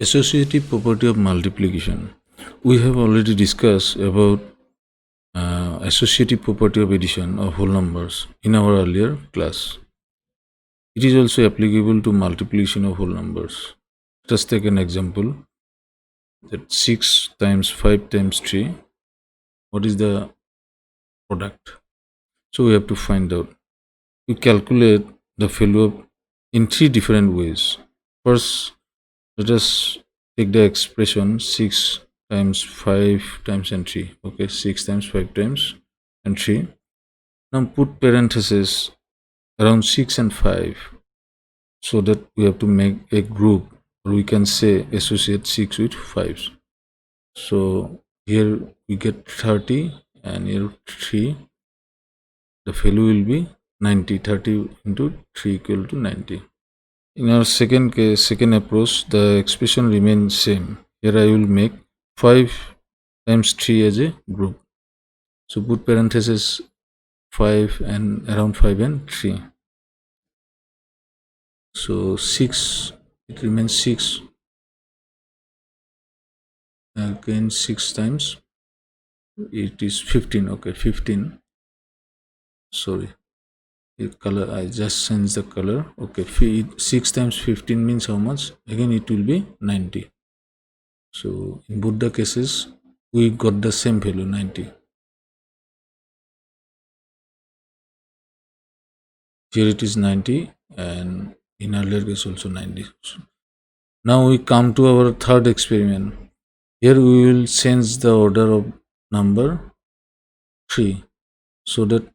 Associative property of multiplication. We have already discussed about associative property of addition of whole numbers in our earlier class. It is also applicable to multiplication of whole numbers. Let us take an example that 6 times 5 times 3. What is the product? So we have to find out. We calculate the value in three different ways. First, let us take the expression 6 times 5 times and 3. Okay, 6 times 5 times and 3. Now put parentheses around 6 and 5 so that we have to make a group, or we can say associate 6 with 5. So here we get 30 and here 3. The value will be 90. 30 into 3 equal to 90. In our second case, second approach, the expression remains same. Here I will make 5 times 3 as a group. So put parentheses 5 and around 5 and 3. So 6, it remains 6. Again 6 times, it is 15. Okay, 15. Sorry, the color, I just changed the color. Okay, 6 times 15 means how much? Again it will be 90. So in both the cases we got the same value, 90. Here it is 90 and in earlier case also 90. Now we come to our third experiment. Here we will change the order of number 3 so that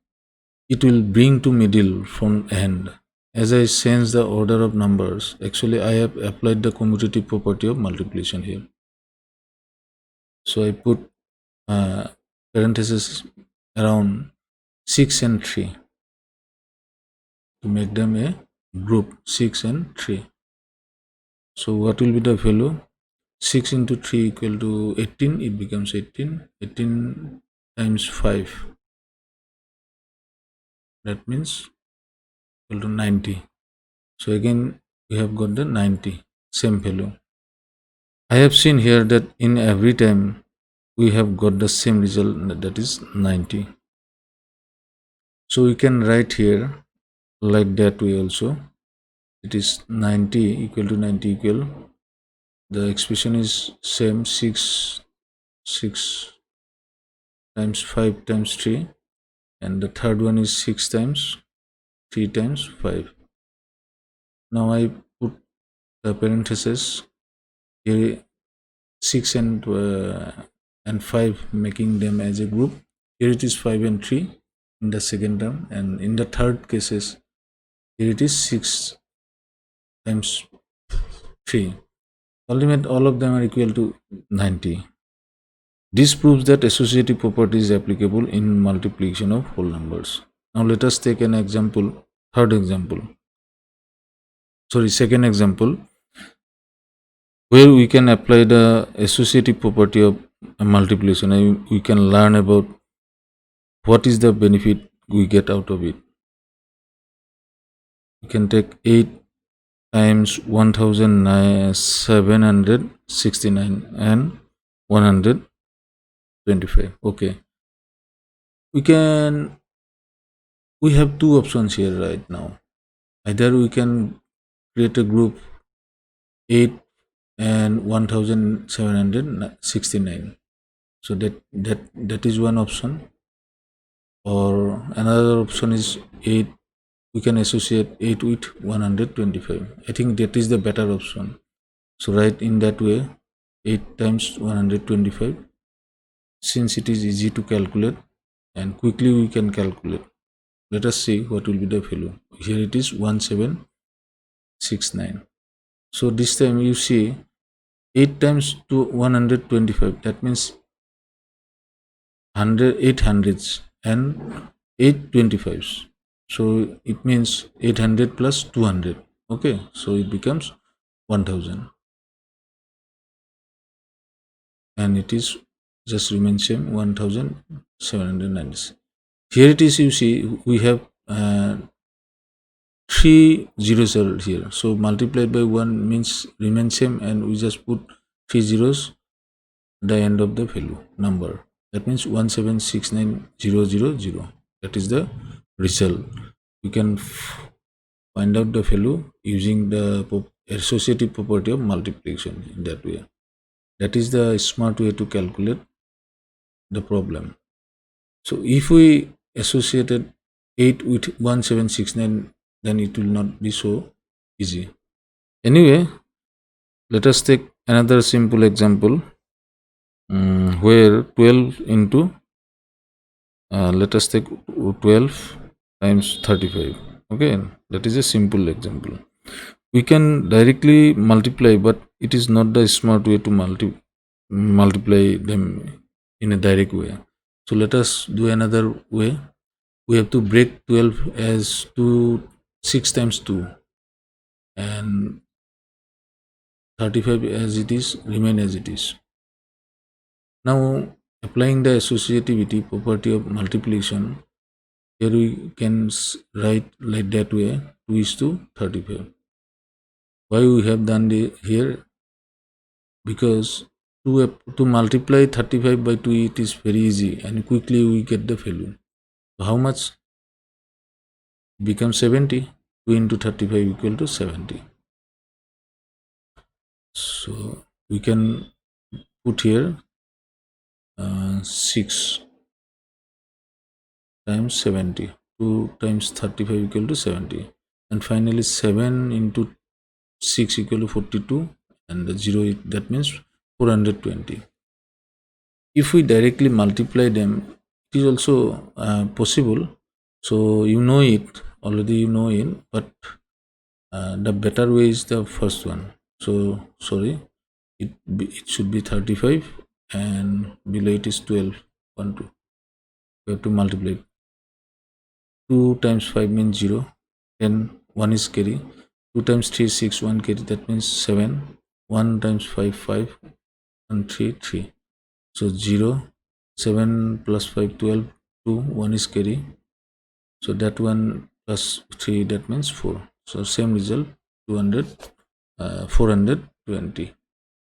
it will bring to middle from end. As I change the order of numbers, actually I have applied the commutative property of multiplication here. So I put parentheses around 6 and 3 to make them a group, 6 and 3. So what will be the value? 6 into 3 equal to 18. It becomes 18. 18 times 5. That means equal to 90. So again we have got the 90, same value. I have seen here that in every time we have got the same result, that is 90. So we can write here like that way also. It is 90 equal to 90 equal. The expression is same, 6 times 5 times 3, and the third one is 6 times 3 times 5. Now I put the parentheses here, 6 and 5, making them as a group. Here it is 5 and 3 in the second term, and in the third cases here it is 6 times 3. Ultimate, all of them are equal to 90. This proves that associative property is applicable in multiplication of whole numbers. Now let us take an example, second example, where we can apply the associative property of multiplication, and we can learn about what is the benefit we get out of it. We can take 8 times 1769 and 125. Okay, we have two options here right now. Either we can create a group 8 and 1769. So that is one option, or another option is 8, we can associate 8 with 125. I think that is the better option. So write in that way, 8 times 125, since it is easy to calculate and quickly we can calculate. Let us see what will be the value. Here it is 1769. So this time you see 8 times to 125, that means 8 hundreds and 8 25s. So it means 800 plus 200. Okay, so it becomes 1000, and it is just remains same, 1796. Here it is, you see we have 3 zeros are here, so multiplied by 1 means remain same, and we just put 3 zeros the end of the value number. That means 1769000. That is the result. We can find out the value using the associative property of multiplication in that way. That is the smart way to calculate the problem. So if we associated 8 with 1769, then it will not be so easy. Anyway, let us take another simple example where 12 into let us take 12 times 35. Okay, that is a simple example. We can directly multiply, but it is not the smart way to multiply them in a direct way. So let us do another way. We have to break 12 as 6 times 2, and 35 as it is remain as it is. Now, applying the associativity property of multiplication, here we can write like that way, 2 is to 35. Why we have done here? Because to multiply 35 by 2, it is very easy and quickly we get the value. So how much? Becomes 70. 2 into 35 equal to 70. So we can put here 6 times 70. 2 times 35 equal to 70. And finally 7 into 6 equal to 42, and the 0, that means 420. If we directly multiply them, it is also possible. So you know it already, but the better way is the first one. So sorry, it should be 35, and below it is 12. 1 2. We have to multiply. 2 times 5 means 0. Then 1 is carry. 2 times 3 6, 1 carry. That means 7. 1 times 5 5, and 3 3. So 0. 7 plus 5 12. 2 1 is carry. So that 1 plus 3, that means 4. So same result, 420.